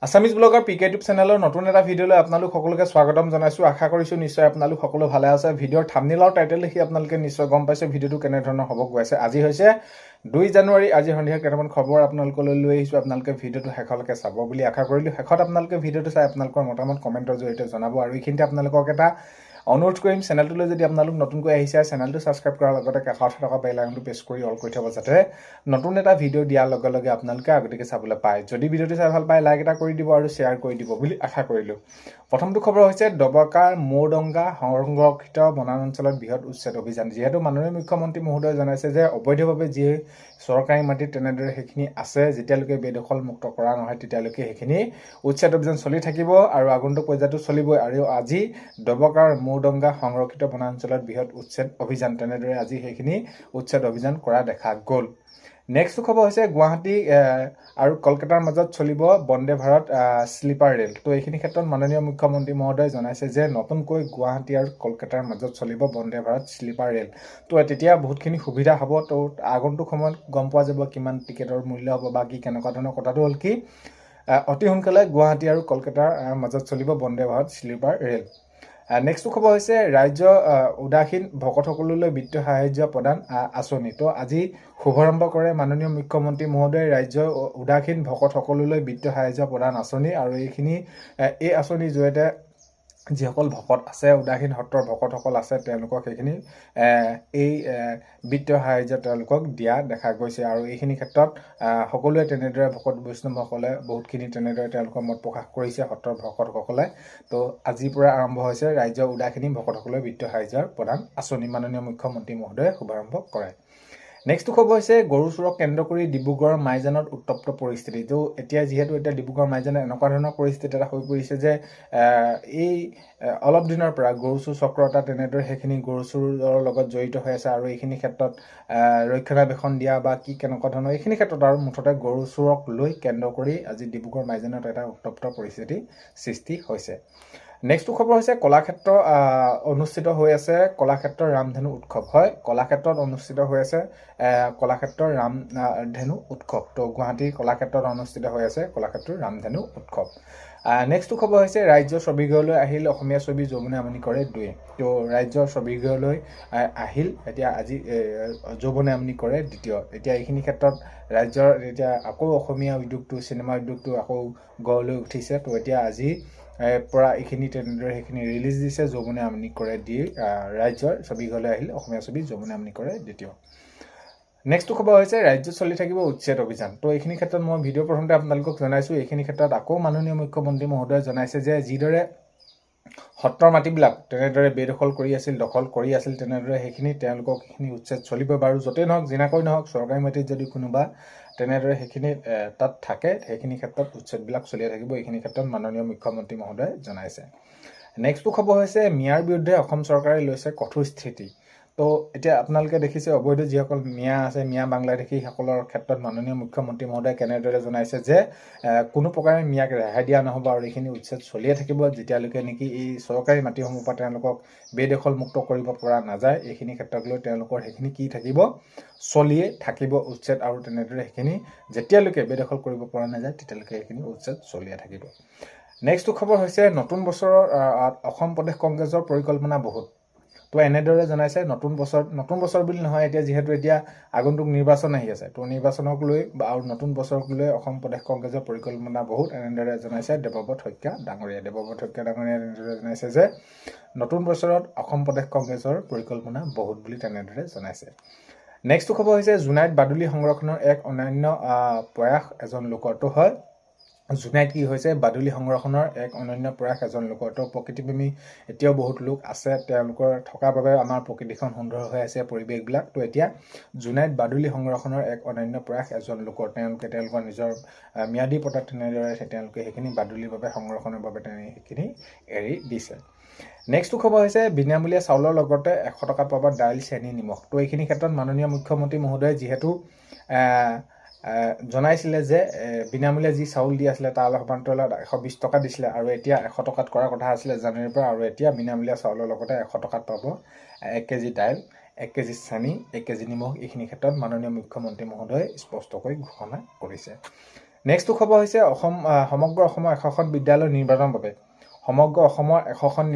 Assamese blogger পিকে YouTube চেনেলৰ নতুন এটা ভিডিঅ'লৈ আপোনালোক সকলোকে স্বাগতম জনাইছোঁ। আশা কৰিছোঁ নিশ্চয় আপোনালোক সকলো ভালে আছে। ভিডিঅ'ৰ থাম্বনেইল আৰু টাইটেল দেখি আপোনালোকে নিশ্চয় গম পাইছে ভিডিঅ'টো কেনেধৰণৰ হ'ব গৈ আছে। আজি হৈছে 2 জানুৱাৰী। আজি সন্ধিয়া কেইটামান খবৰ আপোনালোকলৈ লৈ আহিছোঁ। আপোনালোকে ভিডিঅ'টো শেষলৈকে চাব বুলি আশা কৰিলোঁ। শেষত আপোনালোকে ভিডিঅ'টো চাই আপোনালোকৰ মতামত কমেণ্টৰ জৰিয়তে জনাব। আৰু এইখিনিতে আপোনালোকক এটা অনুৰোধ কৰিম, চেনেলটোলৈ যদি আপোনালোক নতুনকৈ আহিছে চেনেলটো ছাবস্ক্ৰাইব কৰাৰ লগতে কাষত থকা বেল আইকনটো প্ৰেছ কৰি অল কৰি থ'ব, যাতে নতুন এটা ভিডিঅ' দিয়াৰ লগে লগে আপোনালোকে আগতীয়াকৈ চাবলৈ পায়। যদি ভিডিঅ'টো চাই ভাল পায় লাইক এটা কৰি দিব আৰু শ্বেয়াৰ কৰি দিব বুলি আশা কৰিলোঁ। প্ৰথমটো খবৰ হৈছে ডবকাৰ মৌৰডংগা সংৰক্ষিত বনাঞ্চলত বৃহৎ উচ্ছেদ অভিযান। যিহেতু মাননীয় মুখ্যমন্ত্ৰী মহোদয়ে জনাইছে যে অবৈধভাৱে যি চৰকাৰী মাটি তেনেদৰে সেইখিনি আছে, যেতিয়ালৈকে বেদখল মুক্ত কৰা নহয় তেতিয়ালৈকে সেইখিনি উচ্ছেদ অভিযান চলি থাকিব আৰু আগন্তুক পৰ্যায়তো চলিবই। আৰু আজি ডবকাৰ মৌৰডংগা সংৰক্ষিত বনাঞ্চলত বৃহৎ উচ্ছেদ অভিযান, তেনেদৰে আজি সেইখিনি উচ্ছেদ অভিযান কৰা দেখা গ'ল। নেক্সট খবৰ হৈছে গুৱাহাটী আৰু কলকাতাৰ মাজত চলিব বন্দে ভাৰত শ্লিপাৰ ৰেল। তো এইখিনি ক্ষেত্ৰত মাননীয় মুখ্যমন্ত্ৰী মহোদয়ে জনাইছে যে নতুনকৈ গুৱাহাটী আৰু কলকাতাৰ মাজত চলিব বন্দে ভাৰত শ্লিপাৰ ৰেল। তো তেতিয়া বহুতখিনি সুবিধা হ'ব। তো আগন্তুক সময়ত গম পোৱা যাব কিমান টিকেটৰ মূল্য হ'ব বা কি কেনেকুৱা ধৰণৰ। কথাটো হ'ল কি, অতি সোনকালে গুৱাহাটী আৰু কলকাতাৰ মাজত চলিব Vande Bharat sleeper rail. Next খবৰ হৈছে ৰাজ্য উদাসীন ভকতসকললৈ বিত্তীয় সাহায্য প্ৰদান আঁচনি। তো আজি শুভাৰম্ভ কৰে মাননীয় মুখ্যমন্ত্ৰী মহোদয়ে ৰাজ্যৰ উদাসীন ভকতসকললৈ বিত্তীয় সাহায্য প্ৰদান আঁচনি। আৰু এই আঁচনিৰ জৰিয়তে যিসকল ভকত আছে, উদাসীন সত্ৰৰ ভকতসকল আছে, তেওঁলোকক সেইখিনি এই বিত্তীয় সাহায্য তেওঁলোকক দিয়া দেখা গৈছে। আৰু এইখিনি ক্ষেত্ৰত সকলোৱে তেনেদৰে ভকত বৈষ্ণৱসকলে বহুতখিনি তেনেদৰে তেওঁলোকৰ মত প্ৰকাশ কৰিছে সত্ৰৰ ভকতসকলে। তো আজিৰ পৰা আৰম্ভ হৈছে ৰাজ্যৰ উদাসীন ভকতসকলৰ বিত্তীয় সাহায্যৰ প্ৰদান আঁচনি, মাননীয় মুখ্যমন্ত্ৰী মহোদয়ে শুভাৰম্ভ কৰে। নেক্সট খবৰ হৈছে গৰু চোৰক কেন্দ্ৰ কৰি ডিব্ৰুগড়ৰ মাইজানত উত্তপ্ত পৰিস্থিতি। তো এতিয়া যিহেতু ডিব্ৰুগড় মাইজানত এনেকুৱা ধৰণৰ পৰিস্থিতি এটা হৈ পৰিছে যে এই অলপ দিনৰ পৰা গৰু চোৰ চক্ৰ এটা তেনেদৰে সেইখিনি গৰু চোৰৰ লগত জড়িত হৈ আছে। আৰু এইখিনি ক্ষেত্ৰত ৰক্ষণাবেক্ষণ দিয়া বা কি কেনেকুৱা ধৰণৰ এইখিনি ক্ষেত্ৰত আৰু মুঠতে গৰু চোৰক লৈ কেন্দ্ৰ কৰি আজি ডিব্ৰুগড় মাইজানত এটা উত্তপ্ত পৰিস্থিতি সৃষ্টি হৈছে। নেক্সট খবৰ হৈছে কলাক্ষেত্ৰ অনুষ্ঠিত হৈ আছে কলাক্ষেত্ৰৰ ৰামধেনু উৎসৱ। হয়, কলাক্ষেত্ৰত অনুষ্ঠিত হৈ আছে কলাক্ষেত্ৰৰ ৰামধেনু উৎসৱ। তো গুৱাহাটীৰ কলাক্ষেত্ৰত অনুষ্ঠিত হৈ আছে কলাক্ষেত্ৰৰ ৰামধেনু উৎসৱ। নেক্সট খবৰ হৈছে ৰাজ্যৰ ছবিগৃহলৈ আহিল অসমীয়া ছবি যৌৱনে আমনি কৰে 2। তো ৰাজ্যৰ ছবিগৃহলৈ আহিল এতিয়া আজি যৌৱনে আমনি কৰে 2। এতিয়া এইখিনি ক্ষেত্ৰত ৰাজ্যৰ এতিয়া আকৌ অসমীয়া উদ্যোগটো, চিনেমা উদ্যোগটো আকৌ গঢ়লৈ উঠিছে। তো এতিয়া আজি পৰা এইখিনি তেনেদৰে সেইখিনি ৰিলিজ দিছে যৌৱনে আমনি কৰে দি ৰাজ্যৰ ছবিগৃহলৈ আহিল অসমীয়া ছবি যৌৱনে আমনি কৰে 2। নেক্সট খবৰ হৈছে ৰাজ্যত চলি থাকিব উচ্ছেদ অভিযান। তো এইখিনি ক্ষেত্ৰত মই ভিডিঅ' প্ৰথমতে আপোনালোকক জনাইছোঁ। এইখিনি ক্ষেত্ৰত আকৌ মাননীয় মুখ্যমন্ত্ৰী মহোদয়ে জনাইছে যে যিদৰে সত্ৰৰ মাটিবিলাক তেনেদৰে বেদখল কৰি আছিল, দখল কৰি আছিল, তেনেদৰে সেইখিনি তেওঁলোকক সেইখিনি উচ্ছেদ চলিব। বাৰু য'তেই নহওক, যেনেকৈ নহওক, চৰকাৰী মাটিত যদি কোনোবা তেনেদৰে সেইখিনি তাত থাকে সেইখিনি ক্ষেত্ৰত উচ্ছেদবিলাক চলিয়ে থাকিব। এইখিনি ক্ষেত্ৰত মাননীয় মুখ্যমন্ত্ৰী মহোদয়ে জনাইছে। নেক্সটটো খবৰ হৈছে মিয়াৰ বিৰুদ্ধে অসম চৰকাৰে লৈছে কঠোৰ স্থিতি। তো এতিয়া আপোনালোকে দেখিছে অবৈধ যিসকল মিয়া আছে, মিয়া বাংলাদেশীসকলৰ ক্ষেত্ৰত মাননীয় মুখ্যমন্ত্ৰী মহোদয়ে কেনেদৰে জনাইছে যে কোনো প্ৰকাৰে মিয়াক ৰেহাই দিয়া নহ'ব আৰু এইখিনি উচ্ছেদ চলিয়ে থাকিব যেতিয়ালৈকে নেকি এই চৰকাৰী মাটিসমূহ পৰা তেওঁলোকক বেদখল মুক্ত কৰিব পৰা নাযায়। এইখিনি ক্ষেত্ৰক লৈ তেওঁলোকৰ সেইখিনি কি থাকিব, চলিয়ে থাকিব উচ্ছেদ। আৰু তেনেদৰে সেইখিনি যেতিয়ালৈকে বেদখল কৰিব পৰা নাযায় তেতিয়ালৈকে এইখিনি উচ্ছেদ চলিয়ে থাকিব। নেক্সটটো খবৰ হৈছে নতুন বছৰৰ অসম প্ৰদেশ কংগ্ৰেছৰ পৰিকল্পনা বহুত। তো এনেদৰে জনাইছে নতুন বছৰ বুলি নহয়, এতিয়া যিহেতু এতিয়া আগন্তুক নিৰ্বাচন আহি আছে, তো নিৰ্বাচনক লৈ আৰু নতুন বছৰক লৈ অসম প্ৰদেশ কংগ্ৰেছৰ পৰিকল্পনা বহুত, এনেদৰে জনাইছে দেৱব্ৰত শইকীয়া ডাঙৰীয়া। দেৱব্ৰত শইকীয়া ডাঙৰীয়াই এনেদৰে জনাইছে যে নতুন বছৰত অসম প্ৰদেশ কংগ্ৰেছৰ পৰিকল্পনা বহুত বুলি তেনেদৰে জনাইছে। নেক্সটটো খবৰ হৈছে জোনাইত বাদুলি সংৰক্ষণৰ এক অনন্য প্ৰয়াস এজন লোকৰ। তো হয়, জোনাইত কি হৈছে, বাদুলি সংৰক্ষণৰ এক অনন্য প্ৰয়াস এজন লোকৰ। তো প্ৰকৃতিপ্ৰেমী এতিয়াও বহুত লোক আছে, তেওঁলোকৰ থকাৰ বাবে আমাৰ প্ৰকৃতিখন সুন্দৰ হৈ আছে, পৰিৱেশবিলাক। তো এতিয়া জোনাইত বাদুলি সংৰক্ষণৰ এক অনন্য প্ৰয়াস এজন লোকৰ। তেওঁলোকৰ নিজৰ ম্যাদী পতাত তেনেদৰে তেওঁলোকে সেইখিনি বাদুলিৰ বাবে সংৰক্ষণৰ বাবে সেইখিনি এৰি দিছে। নেক্সটটো খবৰ হৈছে বিনামূলীয়া চাউলৰ লগতে 100 টকা পাব দাইল, চেনি, নিমখ। তো এইখিনি ক্ষেত্ৰত মাননীয় মুখ্যমন্ত্ৰী মহোদয়ে যিহেতু জনাইছিলে যে বিনামূলীয়া যি চাউল দি আছিলে তাৰ সমান্তৰালত 120 টকা দিছিলে আৰু এতিয়া 100 টকাত কৰাৰ কথা আছিলে জানুৱাৰীৰ পৰা। আৰু এতিয়া বিনামূলীয়া চাউলৰ লগতে 100 টকাত পাব 1 কেজি দাইল, 1 কেজি চেনি, 1 কেজি নিমখ। এইখিনি ক্ষেত্ৰত মাননীয় মুখ্যমন্ত্ৰী মহোদয়ে স্পষ্টকৈ ঘোষণা কৰিছে। নেক্সট খবৰ হৈছে সমগ্ৰ অসমৰ 100খন বিদ্যালয় নিৰ্মাণৰ বাবে সমগ্ৰ অসমৰ 100খন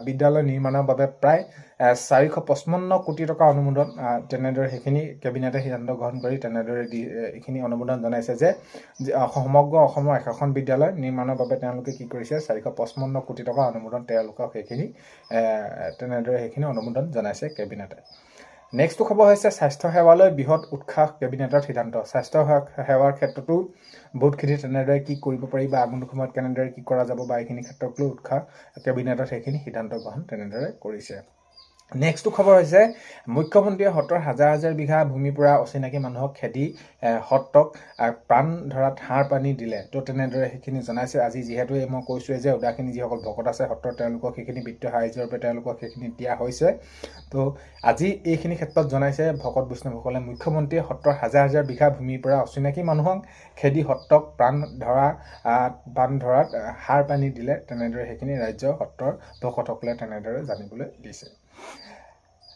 বিদ্যালয় নিৰ্মাণৰ বাবে প্ৰায় 455 কোটি টকা অনুমোদন তেনেদৰে সেইখিনি কেবিনেটে সিদ্ধান্ত গ্ৰহণ কৰি তেনেদৰে এইখিনি অনুমোদন জনাইছে যে সমগ্ৰ অসমৰ 100খন বিদ্যালয় নিৰ্মাণৰ বাবে তেওঁলোকে কি কৰিছে 455 কোটি টকা অনুমোদন তেওঁলোকক সেইখিনি তেনেদৰে সেইখিনি অনুমোদন জনাইছে কেবিনেটে নেক্সট খবৰ হৈছে স্বাস্থ্য সেৱালৈ বৃহৎ উৎসাহ কেবিনেটৰ সিদ্ধান্ত স্বাস্থ্য সেৱাৰ ক্ষেত্ৰতো বহুতখিনি তেনেদৰে কি কৰিব পাৰি বা আগন্তুক সময়ত কেনেদৰে কি কৰা যাব বা এইখিনি ক্ষেত্ৰত লৈ উৎসাহ কেবিনেটত সেইখিনি সিদ্ধান্ত গ্ৰহণ তেনেদৰে কৰিছে নেক্সট খবৰ হৈছে মুখ্যমন্ত্ৰীয়ে সত্ৰৰ হাজাৰ হাজাৰ বিঘা ভূমিৰ পৰা অচিনাকি মানুহক খেদি সত্ৰক প্ৰাণ ধৰাত হাড় পানী দিলে তো তেনেদৰে সেইখিনি জনাইছে আজি যিহেতু মই কৈছোৱে যে উদাসীনী যিসকল ভকত আছে সত্ৰৰ তেওঁলোকক সেইখিনি বিত্তীয় সাহায্যৰ বাবে তেওঁলোকক সেইখিনি দিয়া হৈছে তো আজি এইখিনি ক্ষেত্ৰত জনাইছে ভকত বৈষ্ণৱসকলে মুখ্যমন্ত্ৰীয়ে সত্ৰৰ হাজাৰ হাজাৰ বিঘা ভূমিৰ পৰা অচিনাকি মানুহক খেদি সত্ৰক প্ৰাণ ধৰাত হাড় পানী দিলে তেনেদৰে সেইখিনি ৰাজ্য সত্ৰৰ ভকতসকলে তেনেদৰে জানিবলৈ দিছে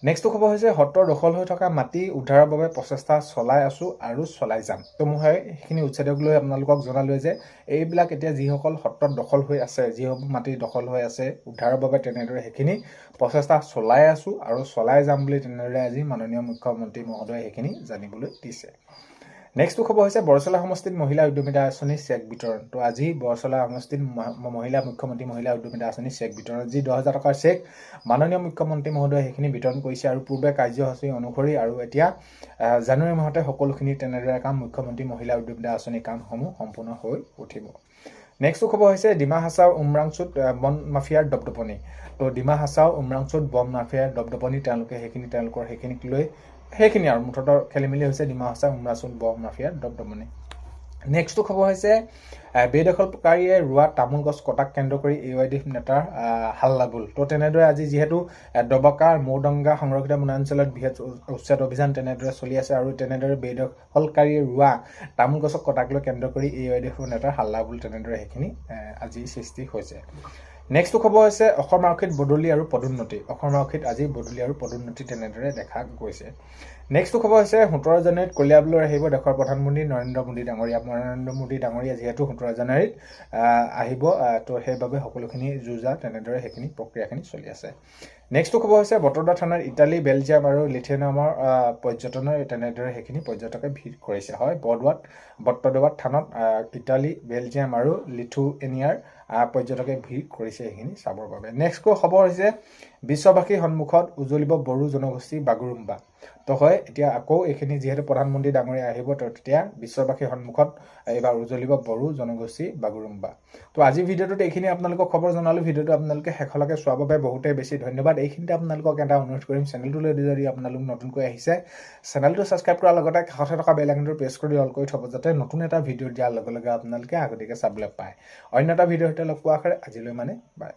নেক্সট খবৰ হৈছে সত্ৰৰ দখল হৈ থকা মাটি উদ্ধাৰৰ বাবে প্ৰচেষ্টা চলাই আছো আৰু চলাই যাম তো মই সেইখিনি উচ্ছেদক লৈ আপোনালোকক জনালোঁ যে এইবিলাক এতিয়া যিসকল সত্ৰত দখল হৈ আছে যিসকল মাটি দখল হৈ আছে উদ্ধাৰৰ বাবে তেনেদৰে সেইখিনি প্ৰচেষ্টা চলাই আছো আৰু চলাই যাম বুলি তেনেদৰে আজি মাননীয় মুখ্যমন্ত্ৰী মহোদয়ে সেইখিনি জানিবলৈ দিছে নেক্সট খবৰ হৈছে বৰচলা সমষ্টিত মহিলা উদ্যমিতা আঁচনি চেক বিতৰণ তো আজি বৰচলা সমষ্টিত মুখ্যমন্ত্ৰী মহিলা উদ্যমিতা আঁচনি চেক বিতৰণ যি 10,000 টকাৰ চেক মাননীয় মুখ্যমন্ত্ৰী মহোদয়ে সেইখিনি বিতৰণ কৰিছে আৰু পূৰ্বে কাৰ্যসূচী অনুসৰি আৰু এতিয়া জানুৱাৰী মাহতে সকলোখিনি তেনেদৰে কাম মুখ্যমন্ত্ৰী মহিলা উদ্যমিতা আঁচনি কামসমূহ সম্পূৰ্ণ হৈ উঠিব নেক্সট খবৰ হৈছে ডিমা হাছাও উমৰাংচুত বন মাফিয়াৰ দপদপনি তো ডিমা হাছাও উমৰাংচুত বন মাফিয়াৰ দপদপনি তেওঁলোকে তেওঁলোকৰ সেইখিনিক লৈ সেইখিনি আৰু মুঠৰ খেলিমেলি হৈছে ডিমা হাছাও উমৰাংচুত বন মাফিয়াৰ দপদপনি নেক্সট খবৰ হৈছে বেদখলকাৰীয়ে ৰোৱা তামোল গছ কটাক কেন্দ্ৰ কৰি AYDF নেতাৰ হাল্লাবোল তো তেনেদৰে আজি যিহেতু দবকাৰ মৌদংগা সংৰক্ষিত বনাঞ্চলত বৃহৎ উচ্ছেদ অভিযান তেনেদৰে চলি আছে আৰু তেনেদৰে বেদখলকাৰীয়ে ৰোৱা তামোল গছক কটাক লৈ কেন্দ্ৰ কৰি AYDF নেতাৰ হাল্লাবোল তেনেদৰে সেইখিনি আজি সৃষ্টি হৈছে নেক্সট খবৰ হৈছে অসম আৰক্ষীত বদলি আৰু পদোন্নতি অসম আৰক্ষীত আজি বদলি আৰু পদোন্নতি তেনেদৰে দেখা গৈছে নেক্সট খবৰ হৈছে 17 জানুৱাৰীত কলিয়াবলৈ আহিব দেশৰ প্ৰধানমন্ত্ৰী নৰেন্দ্ৰ মোদী ডাঙৰীয়া যিহেতু 17 জানুৱাৰীত আহিব তো সেইবাবে সকলোখিনি যুঁজা তেনেদৰে সেইখিনি প্ৰক্ৰিয়াখিনি চলি আছে নেক্সট খবৰ হৈছে বটদ্ৰৱা থানাৰ ইটালী বেলজিয়াম আৰু লিথুয়ানিয়ামৰ পৰ্যটনৰ তেনেদৰে সেইখিনি পৰ্যটকে ভিৰ কৰিছে হয় বটদ্ৰৱা থানাত ইটালী বেলজিয়াম আৰু লিথুয়ানিয়াৰ পৰ্যটকে ভিৰ কৰিছে সেইখিনি চাবৰ বাবে নেক্সট খবৰ হৈছে বিশ্ববাসীৰ সন্মুখত উজ্বলিব বড়ো জনগোষ্ঠী বাগুৰুম্বা তো হয় এতিয়া আকৌ এইখিনি যিহেতু প্ৰধানমন্ত্ৰী ডাঙৰীয়া আহিব তো তেতিয়া বিশ্ববাসীৰ সন্মুখত এইবাৰ উজ্বলিব বড়ো জনগোষ্ঠী বাগুৰুম্বা তো আজি ভিডিঅ'টোত এইখিনি আপোনালোকক খবৰ জনালোঁ ভিডিঅ'টো আপোনালোকে শেষলৈকে চোৱাৰ বাবে বহুতেই বেছি ধন্যবাদ এইখিনিতে আপোনালোকক এটা অনুৰোধ কৰিম চেনেলটোলৈ যদি আপোনালোক নতুনকৈ আহিছে চেনেলটো ছাবস্ক্ৰাইব কৰাৰ লগতে কাষতে থকা বেল আইকনটো প্ৰেছ কৰি অল কৰি থ'ব যাতে নতুন এটা ভিডিঅ' দিয়াৰ লগে লগে আপোনালোকে আগতীয়াকৈ চাবলৈ পায় অন্য এটা ভিডিঅ'ৰ সৈতে লগ পোৱাৰ আশাৰে আজিলৈ বাই